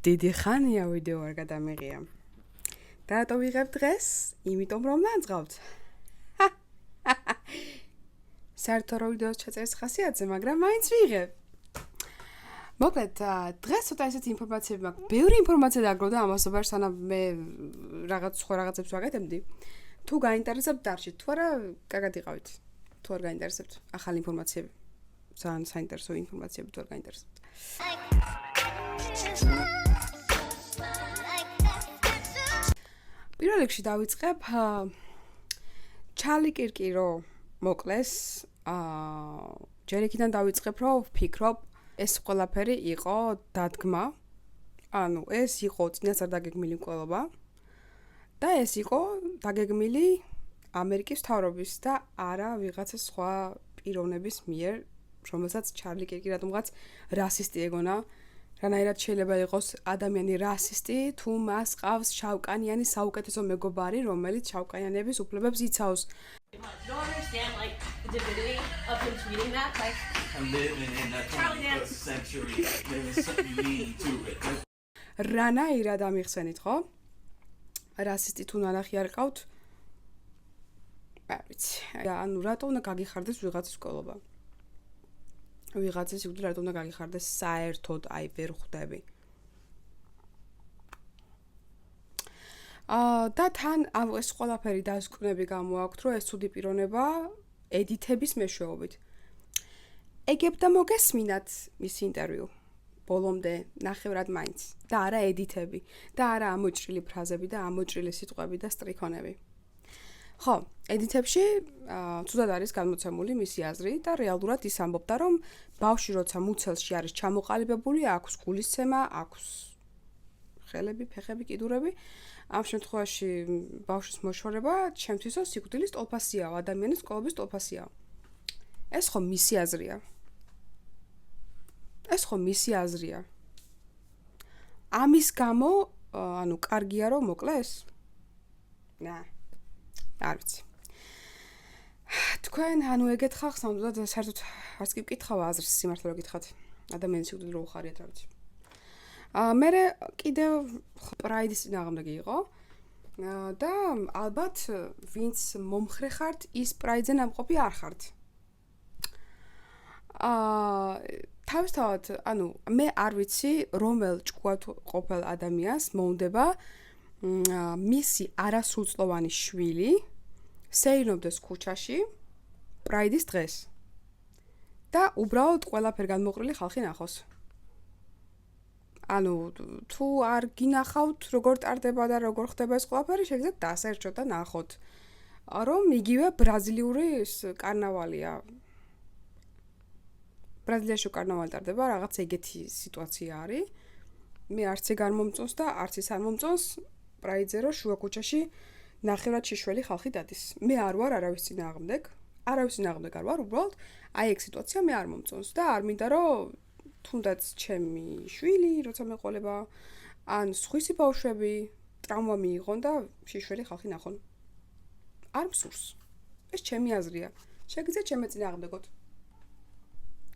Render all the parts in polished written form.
დიდი ხანია ვიდეო არ გადამიღია. და რატო ვიღებ დღეს? იმიტომ რომ ნაძღავთ. საერთოდ ვიდეოს ჩაწერის ხასიათზე, მაგრამ მაინც ვიღებ. მოკლედ, დღეს ცოტა ესეთი ინფორმაციები მაქვს. ბევრი ინფორმაცია დაგროვდა ამასობარ, სანამ მე სხვა რაღაცებს ვაკეთებდი. თუ გაინტერესებთ, დარჩით. თუ არა, კარგად იყავით. თუ არ გაინტერესებთ, ახალი ინფორმაციები. ძალიან საინტერესო ინფორმაციები თუ არ გაინტერესებთ. პირველ რიგში დავიწყებ ჩარლი კირკი რო მოკლეს, ჯერ იქიდან დავიწყებ რომ ვფიქრობ ეს ყველაფერი იყო დადგმა, ანუ ეს იყო წინასწარ დაგეგმილი მკვლელობა და ეს იყო დაგეგმილი ამერიკის მთავრობის და არა ვიღაცა სხვა პიროვნების მიერ, რომელსაც ჩარლი კირკი რატომღაც რასისტი ეგონა. რანაირად შეიძლება იყოს ადამიანი რასისტი, თუ მას ყავს შავკანიანი საუკეთესო მეგობარი, რომელიც შავკანიანების უფლებებს იცავს. რანაირად ამიხსენით, ხო? რასისტი თუ ნანახი არ ყავთ? არ ვიცი. ანუ რატო უნდა გაგიხარდეს ვიღაცის მკვლელობა? ვიღაცის უდრ რატომ უნდა გაგიხარდეს საერთოდ აი ვერ ხვდები. და თან ეს ყველაფერი დასკვნები გამოაქვთ, რომ ეს ცუდი პიროვნება ედითების მეშვეობით. ეგებდა მოგესმინათ მის ინტერვიუ. ბოლომდე ნახევრად მაინც და არა ედითები და არა ამოჭრილი ფრაზები და ამოჭრილი სიტყვები და სტრიქონები. ხო, ედითებში ცუდად არის გამოცემული მისი აზრი და რეალურად ის ამბობდა, რომ ბავშვი როცა მუცელში არის ჩამოყალიბებული, აქვს გულისცემა, აქვს ხელები, ფეხები, კიდურები. ამ შემთხვევაში ბავშვის მოშორება ჩემთვისო სიკვდილის ტოლფასიაო, ადამიანის მკვლელობის ტოლფასიაო. ეს ხო მისი აზრია. ეს ხო მისი აზრია. ამის გამო, ანუ კარგია რომ მოკლეს? არ ვიცი. თქვენ ანუ ეგეთ ხალხს ნამდვილად საერთოდ არც კი მკითხავ აზრს სიმართლე რომ გითხრათ. ადამიანის სიკვდილი რო უხარიათ რა ვიცი. მერე კიდევ პრაიდის წინააღმდეგი იყო. და ალბათ ვინც მომხრე ხართ, ის პრაიდზე ნამყოფი არ ხართ. თავისთავად, ანუ მე არ ვიცი რომელ ჭკუათ ყოფილ ადამიანს მოუნდება მისი არასრულწლოვანი შვილი სეირნობდეს ქუჩაში პრაიდის დღეს და უბრალოდ ყველაფერი განმოყრილი ხალხი ნახოს. ანუ თუ არ გინახავთ როგორ ტარდება და როგორ ხდება ეს ყველაფერი, შეგიძლიათ დასაერჩოთ და ნახოთ, რომ იგივე ბრაზილიური კარნავალია. ბრაზილიაში კარნავალი ტარდება, რაღაც ეგეთი სიტუაცია არის. მე არც ეგ არ მომწონს და არც ის არ მომწონს პრაიდზე რო შუა ქუჩაში ნახევრად შეშველი ხალხი დადის. მე არ ვარ არავის წინააღმდეგ, არავის წინააღმდეგ არ ვარ, უბრალოდ აი ეგ სიტუაცია მე არ მომწონს და არ მინდა რომ თუნდაც ჩემი შვილი როცა მეყოლება, ან სხვისი ბავშვები ტრავმა მიიღონ და შეშველი ხალხი ნახონ. არ მსურს. ეს ჩემი აზრია. შეგიძლიათ ჩემი წინააღმდეგოთ.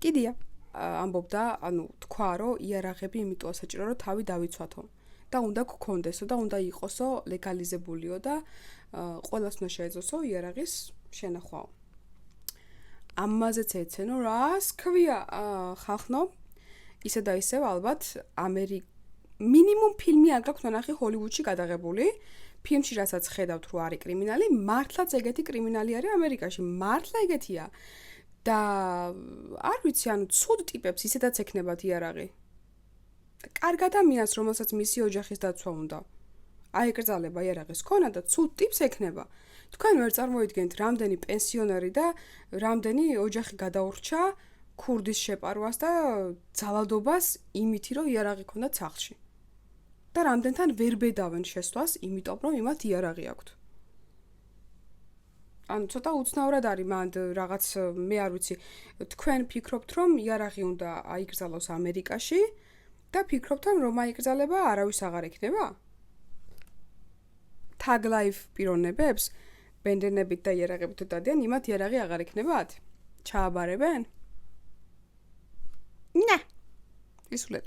კიდია. ამბობდა, ანუ თქვა რომ იარაღები იმიტოა საჭირო რომ თავი დავიცვათო. და უნდა გქონდესო და უნდა იყოსო ლეგალიზებულიო და ყველას უნდა შეეძლოსო იარაღის შენახვაო. ამაზეც ეცენო რას ქვია ხალხნო ისე და ისევ ალბათ მინიმუმ ფილმი არ გაქვთ ნახე ჰოლივუდში გადაღებული. ფილმში რასაც ხედავთ რომ არის კრიმინალი, მართლაც ეგეთი კრიმინალი არის ამერიკაში, მართლა ეგეთია. და არ ვიცი, ანუ ცუდ ტიპებს ისედაც ექნებათ იარაღი. კარგ ადამიანს, რომელსაც მისი ოჯახის დაცვა უნდა. აეკრძალება იარაღის ქონა და ცუდ ტიპს ექნება. თქვენ ვერ წარმოიდგენთ, რამდენი პენსიონერი და რამდენი ოჯახი გადაურჩა ქურდის შეპარვას და ძალადობას იმითი, რომ იარაღი ქონდათ სახლში. და რამდენთან ვერ ბედავენ შესვლას, იმიტომ რომ იმათ იარაღი აქვთ. ანუ ცოტა უცნაურად არის მანდ რაღაც მე არ ვიცი, თქვენ ფიქრობთ, რომ იარაღი უნდა აიგრძალოს ამერიკაში და ფიქრობთ, რომ აიგრძალება არავის აღარ ექნება? Tag life პიროვნებებს ბენდენებით და იარაღებით დადიან, იმათ იარაღი აღარ ექნებათ? ჩააბარებენ? Ne. ისულეთ.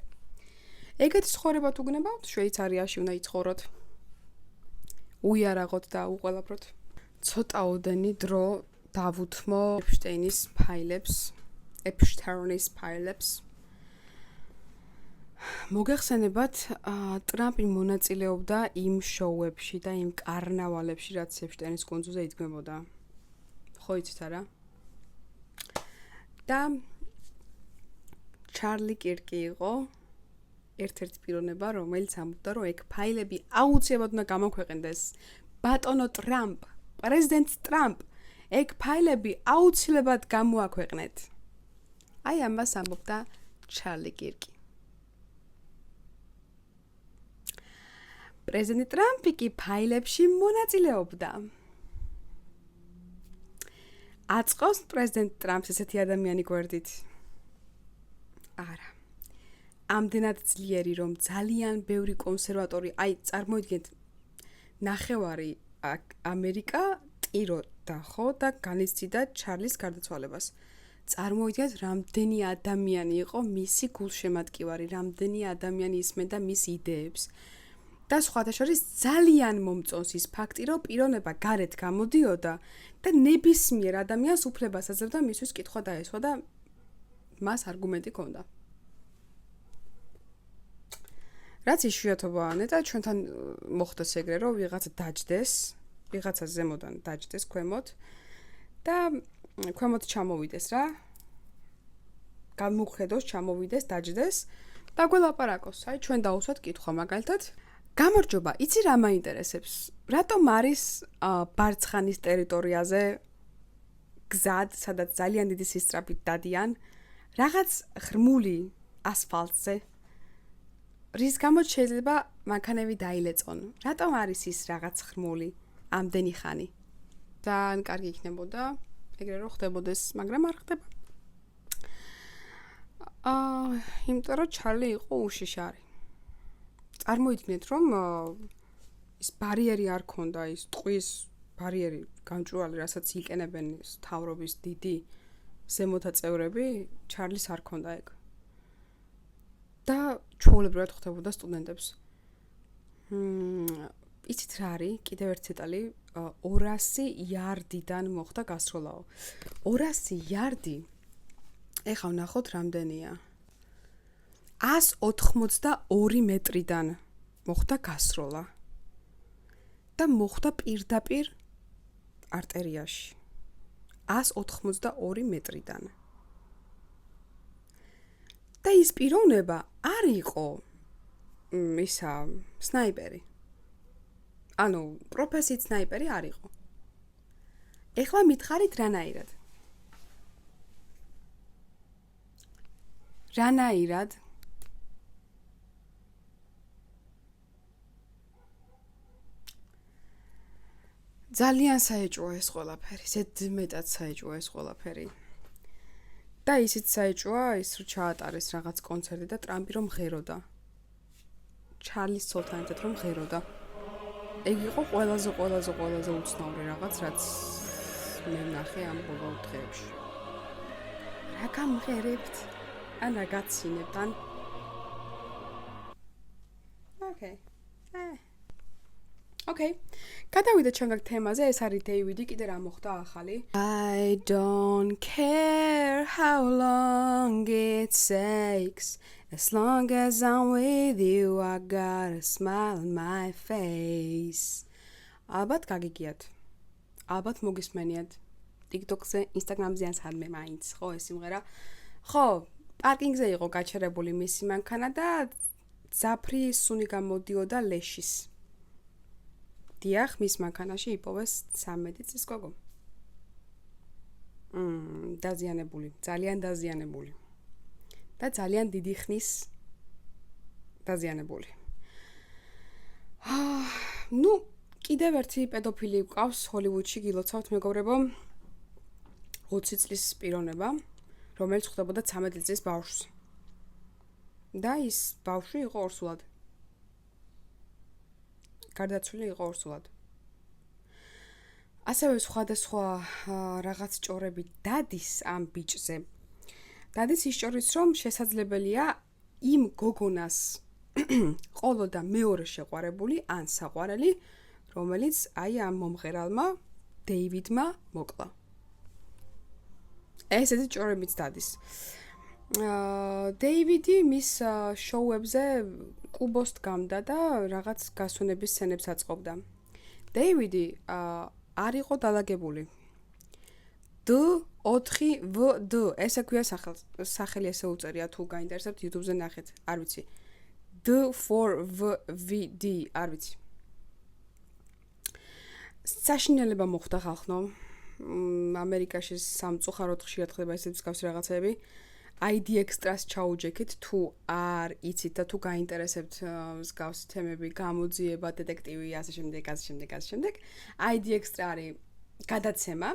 ეგეთი ცხოვრება თუ გნებავთ, შვეიცარიაში უნდა იცხოვროთ. უიარაღოთ და უყოლაფროთ. ცოტაოდენი დრო დავუთმო ეპშტეინის ფაილებს. მოგეხსენებათ, ტრამპი მონაწილეობდა იმ შოუებში და იმ კარნავალებში, რაც ეპშტეინის კუნძულზე იდგმებოდა. ხო იცით არა? და ჩარლი კირკი იყო ერთ-ერთი პიროვნება, რომელიც ამბობდა, რომ ეგ ფაილები აუცილებლად უნდა გამოქვეყნდეს. ბატონო ტრამპ, პრეზიდენტ ტრამპ, ეგ ფაილები აუცილებლად გამოაქვეყნეთ. აი ამას ამბობდა ჩარლი კირკი. პრეზიდენტ ტრამპი კი ფაილებში მონაწილეობდა. აწყობს პრეზიდენტ ტრამპს ესეთი ადამიანი გვერდით? არა. ამდენად ძლიერი, რომ ძალიან ბევრი კონსერვატორი, წარმოიდგინეთ, ნახევარი ამერიკა ტიროდა ხო და განიცდიდა ჩარლის გარდაცვალებას. წარმოიდგინეთ, რამდენი ადამიანი იყო მისი გულშემატკივარი, რამდენი ადამიანი ისმენდა მის იდეებს. და სხვათა შორის ძალიან მომწონს ის ფაქტი, რომ პიროვნება გარეთ გამოდიოდა და ნებისმიერ ადამიანს უფლებას აძლევდა მისთვის კითხვა დაესვა და მას არგუმენტი ჰქონდა. რაც იშვიათობაა, ნეტა ჩვენთან მოხდეს ეგრე, რომ ვიღაცა დაჯდეს, ვიღაცა ზემოდან დაჯდეს ქვემოთ და ქვემოთ ჩამოვიდეს რა. გამუხედოს, ჩამოვიდეს, დაჯდეს და გველაპარაკოს. აი ჩვენ დაუსვათ კითხვა მაგალითად. გამარჯობა, იცი რა მაინტერესებს? რატომ არის ბარცხანის ტერიტორიაზე გზად, სადაც ძალიან დიდი სისწრაფით დადიან, რაღაც ღრმული ასფალტზე? რის გამოც შეიძლება მანქანები დაილეწონ? რატომ არის ის რაღაც ღრმული ამდენი ხანი? ძალიან კარგი იქნებოდა, ეგრე რომ ხდებოდეს, მაგრამ არ ხდება. იმიტომ რომ ჩარლი იყო უშიშარი. წარმოიდგინეთ, რომ ის ბარიერი არ ქონდა, ის ტყვის ბარიერი გამჭვირვალე, რასაც იყენებენ თავრობის დიდი ზემოთა წევრები, ჩარლის არ ქონდა ეგ. და ჩვეულებრივად ხდებოდა სტუდენტებს. იცით რა არის? კიდევ ერთი დეტალი, 200 იარდიდან მოხდა გასროლაო. 200 იარდი. ეხლა ვნახოთ რამდენია. 182 მეტრიდან მოხდა გასროლა. და მოხდა პირდაპირ არტერიაში. 182 მეტრიდან. და ის პიროვნება არ იყო ისა სნაიპერი. ანუ პროფესიით სნაიპერი არ იყო. ეხლა მითხარით რანაირად? რანაირად? ძალიან საეჭვოა ეს ყველაფერი, ზედმეტად საეჭვოა ეს ყველაფერი. და ისიც საეჭვოა ის რომ ჩაატარეს რაღაც კონცერტი და ტრამპი რომ ღეროდა. ჩარლის ცოლთან ერთად რომ ღეროდა. ეგ იყო ყველაზე უცნაური რაღაც, რაც მე ვნახე ამ ბოლო დღეებში. რა გამღერებთ? ან რა გაცინებთ? ან Okay. გადავიდეთ ჩვენ თემაზე, ეს არის დეივიდი, კიდე რა მოხდა ახალი? I don't care how long it takes, as long as I'm with you, I got a smile on my face. ალბათ გაგიგიათ. ალბათ მოგისმენიათ. TikTok-ზე, Instagram-ზე ან სადმე მაინც, ხო, ეს სიმღერა. ხო, პარკინგზე იყო გაჩერებული მისი მანქანა და ზაფრი სუნი გამოდიოდა ლეშის. დიახ, მის მანქანაში იპოვეს 13 წლის გოგო. დაზიანებული, ძალიან დაზიანებული. და ძალიან დიდი ხნის დაზიანებული. ნუ, კიდევ ერთი პედოფილი გვყავს ჰოლივუდში, გილოცავთ მეგობრებო. 20 წლის პიროვნება, რომელიც ხვდებოდა 13 წლის ბავშვს. და ის ბავშვი იყო ორსულად. გარდაცვლილი იყო ორსულად. ასევე სხვადასხვა რაღაც ჭორები დადის ამ ბიჭზე. დადის ის ჭორიც, რომ შესაძლებელია იმ გოგონას ყოლო და მეორე შეყვარებული ან საყვარელი, რომელიც აი ამ მომღერალმა დეივიდმა მოკლა. ესეთი ჭორებიც დადის. დეივიდი მის შოუებზე კუბოს დგამდა და რაღაც გასვენების სცენებს აწყობდა. დეივიდი არ იყო დალაგებული. D4VD ესე ქვია სახელი ესე უწერია თუ გაინტერესებთ YouTube-ზე ნახეთ, არ ვიცი. D4VD არ ვიცი. საშინელება მოხდა ხალხნო. ამერიკაში სამწუხაროდ ხშირად ხდება ესეთი მსგავსი რაღაცები. ID Extras ჩაუჯექით თუ არ იცით და თუ გაინტერესებთ მსგავსი თემები, გამოძიება, დეტექტივი, ასე შემდეგ. ID Extra არის გადაცემა.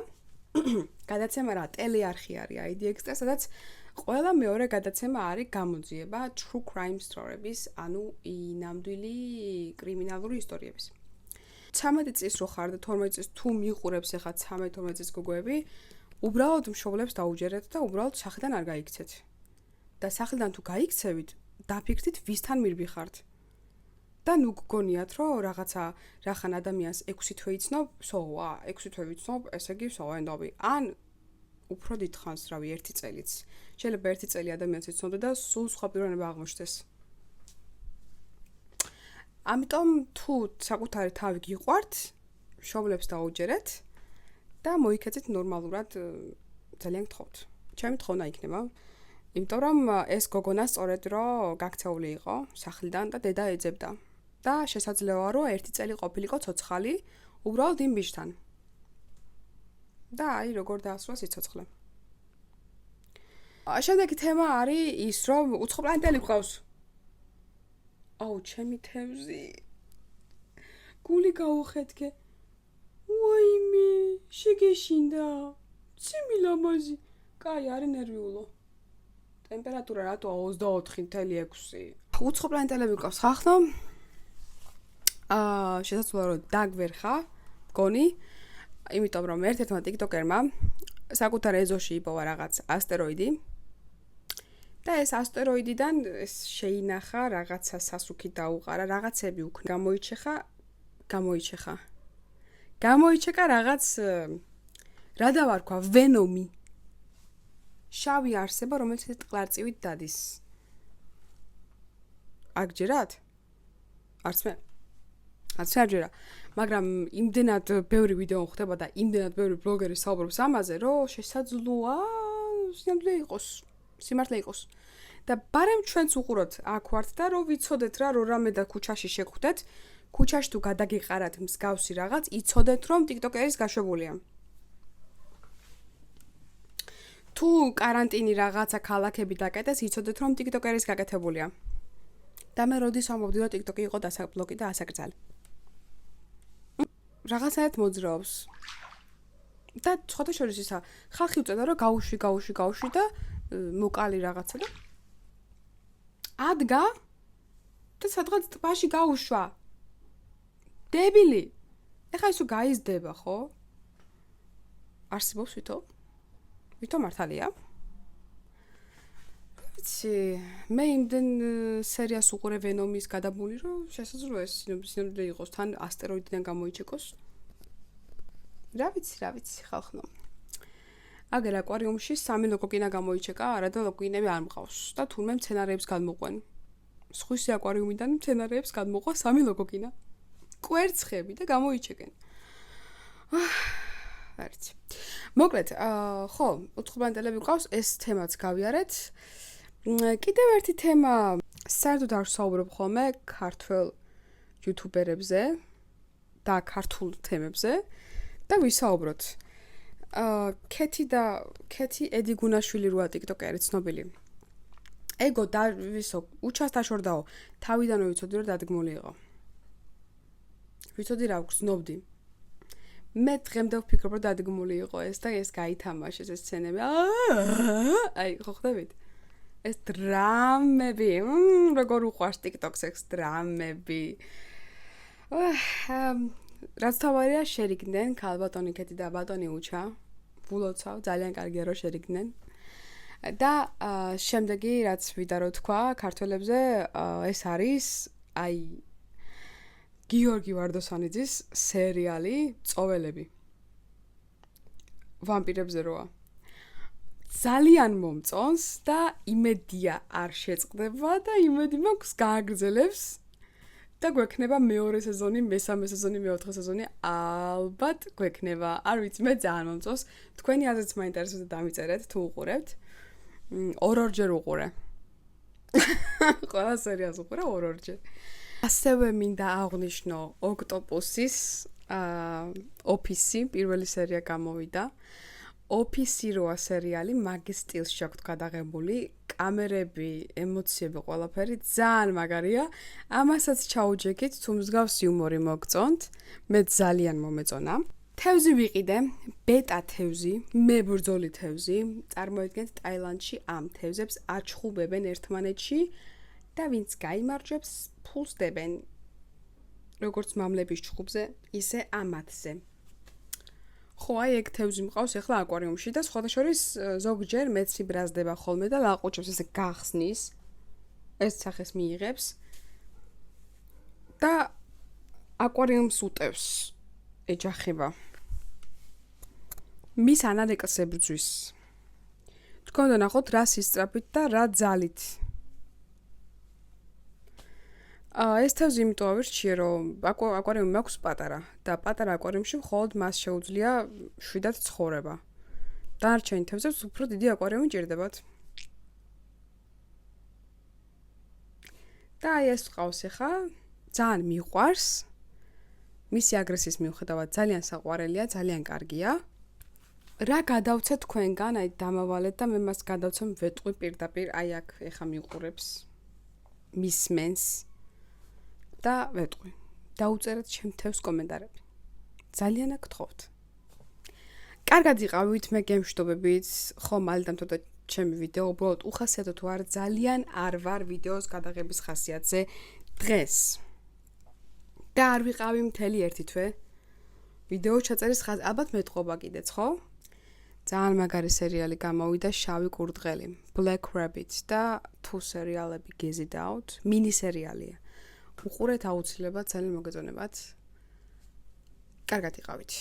გადაცემა რა, ტელეარხი არის ID Extra, სადაც ყველა მეორე გადაცემა არის გამოძიება true crime story-ების, ანუ ნამდვილი კრიმინალური ისტორიების. 13 წლის რო ხარ და 12 წლის თუ მიყურებს ახლა 13-12 წლის გოგოები, უბრალოდ მშობლებს დაუჯერეთ და უბრალოდ სახლიდან არ გაიქცეთ. და სახლიდან თუ გაიქცევით, დაფიქრდით ვისთან მირბიხართ. და ნუ გგონიათ, რომ რაღაცა რახან ადამიანს 6 თვე იცნობ, 6 თვე ვიცნობ, ესე იგი ენდობი. ან უფრო დიდხანს, რავი, 1 წელიც. შეიძლება 1 წელი ადამიანს იცნობდა და სულ სხვა პიროვნება აღმოჩნდეს. ამიტომ თუ საკუთარი თავი გიყვართ, მშობლებს დაუჯერეთ და მოიქეცეთ ნორმალურად ძალიან გთხოვთ. ჩემი თხოვნა იქნება, იმიტომ რომ ეს გოგონა სწორედ რომ გაქცეული იყო სახლიდან და დედა ეძებდა. და შესაძლოა რომ 1 წელი ყოფილიყო ცოცხალი, უბრალოდ იმ ბიჭთან. და აი როგორ დაასრულა სიცოცხლე. შემდეგი თემა არის ის, რომ უცხოპლანეტელი გყავს. აუ, ჩემი თევზი. გული გაუხეთქე. ვაიმე, შეგეშინდა. ციმი ლამაზი. კაი, არის ნერვიულო. ტემპერატურა რატო 24.6. უცხოპლანეტელები გყავს ხახნო. შესაძლოა რომ დაგვერხა, გონი, იმიტომ რომ ერთ-ერთმა TikToker-მა საკუთარ ეზოში იპოვა რაღაც ასტეროიდი. და ეს ასტეროიდიდან შეინახა რაღაცა სასუქი დაუყარა, რაღაცები უკ გამოიჩეკა რაღაც რა დავარქვა, ვენომი. შავი არსება, რომელიც ტყლარწივით დადის. აგჯერათ? არც მე არ ჯერა, მაგრამ იმდენად ბევრი ვიდეო ხდება და იმდენად ბევრი ბლოგერი საუბრობს ამაზე, რომ შესაძლოა სიმართლე იყოს. და ბარემ ჩვენც უყუროთ აქ ვართ და რომ ვიცოდეთ რა, რომ რამე და ქუჩაში შეგხვდეთ, ქუჩაში თუ გადაგიყარათ მსგავსი რაღაც, იცოდეთ რომ TikToker-ის გაშვებულია. თუ კარანტინი რაღაცა ქალაქები დაკეტეს, იცოდეთ რომ TikToker-ის გაკეთებულია. და მე როდის ამბობდი რომ TikTok-ი იყო დასაბლოკი და ასაკრძალი. რაღაცაერთ მოძრაობს. და სხვათა შორის ისა, ხალხი უწევდა რომ გაუშვი და მოკალი რაღაცა და ადგა და სადღაც ტბაში გაუშვა. დებილი. ეხლა ისო გაიზდება, ხო? არსებობს ვითომ მართალია? ვიცი, მე იმდენ სერიას უყურე ვენომის გადაბმული, რომ შესაძლოა ეს სინამდვილე იყოს, თან ასტეროიდიდან გამოიჩეკოს. რა ვიცი, ხალხნო. აგერ აკვარიუმში 3 ლოკოკინა გამოიჩეკა, არა და ლოკოკინები არ მყავს და თურმე მცენარეებს გადმოყვენ. სხვისი აკვარიუმიდან მცენარეებს გადმოყვა 3 ლოკოკინა. კვერცხები და გამოიჩეკენ. არიცი. მოკლედ, ხო, უცხოპლანეტელები გყავს, ეს თემაც გავიარეთ. კიდევ ერთი თემა, საერთოდ არ ვსაუბრობ ხოლმე ქართველ იუთუბერებზე და ქართულ თემებზე და ვისაუბროთ. ქეთი ედგუნაშვილი როა TikToker-ი ცნობილი. ეგო და უჩას დაშორდაო, თავიდანვე ვიცოდი რომ დადგმული იყო. ვიცოდი რა გრძნობდი. მე დღემდე ვფიქრობ რომ დადგმული იყო ეს და ეს გაითამაშეს ეს სცენები. აი, ხო ხდებით? ეს დრამები, როგორ უყვარს TikTok-ს ეს დრამები. რაც თავარია შერიგდნენ ქალბატონი ქეთი და ბატონი უჩა. ვულოცავ, ძალიან კარგია რომ შერიგდნენ. და შემდეგი რაც ვიდა რო თქვა ქართველებზე ეს არის აი გიორგი ვარდოსანიძის სერიალი წოველები ვამპირებზე როა ძალიან მომწონს და იმედია არ შეწყდება და იმედი მაქვს გააგრძელებს და გვექნება მეორე სეზონი, მესამე სეზონი, მეოთხე სეზონი ალბათ გვექნება. არ ვიცი, მე ძალიან მომწონს. თქვენი აზრიც მაინტერესებს და დამიწერეთ თუ უყურებთ. ორ-ორჯერ უყურე. ყველა სერიალს უყურე ორ-ორჯერ. ასევე მინდა აღვნიშნო ოქტოპუსის ოფისი, პირველი სერია გამოვიდა. ოფისი როა სერიალი მაგის სტილში აქვს გადაღებული, კამერები, ემოციები, ყველაფერი ძალიან მაგარია. ამასაც ჩაუჯექით, თუ მსგავს იუმორი მოგწონთ, მე ძალიან მომეწონა. თევზი ვიყიდე, ბეტა თევზი, მებრძოლი თევზი. წარმოიდგინეთ ტაილანდში ამ თევზებს აჩხუბებენ ერთმანეთში და ვინც გაიმარჯვებს, ფულს დებენ. როგორც მამლების ჩხუბზე, ისე ამათზე. ხო, აი ეგ თევზი მყავს ახლა აკვარიუმში და სხვადასხვის ზოგჯერ მეც იბრაზდება ხოლმე და ლაყუჩებს ესე გახსნის. ეს სახეს მიიღებს და აკვარიუმს უტევს. ეჯახება. მის ანალეკს ებრძვის. თქვენ უნდა ნახოთ რა სისწრაფით და რა ძალით. ეს თევზი იმიტომ ავირჩიე, რომ აკვარიუმი მაქვს პატარა და პატარა აკვარიუმში მხოლოდ მას შეუძლია შვიდად ცხოვრება. დანარჩენი თევზებს უფრო დიდი აკვარიუმი ჭირდებათ. და აი ეს ყავს ახლა ძალიან მიყვარს. მისი აგრესიის მიუხედავად ძალიან საყვარელია, ძალიან კარგია. რა გადავცე თქვენგან, აი დამავალეთ და მე მას გადავცემ ვეტყვი პირდაპირ, აი აქ ეხა მიყურებს. მისმენს და ვეტყვი. დაუწერეთ ჩემ თევზს კომენტარები. ძალიან გთხოვთ. კარგად იყავით, მე გემშვიდობებით. ხო, მალდამთო და ჩემი ვიდეო უბრალოდ უხასიათო თუ არ ძალიან არ ვარ ვიდეოს გადაღების ხასიათზე დღეს. და არ ვიყავი მთელი ერთი თვე. ვიდეო ჩაწერის ალბათ მეტყობა კიდეც, ხო? ძალიან მაგარი სერიალი გამოვიდა შავი კურდღელი, Black Rabbit და თუ სერიალები გეზიდავთ, მინი სერიალია. უყურეთ აუცილებლად, ძალიან მოგეწონებათ. კარგად იყავით.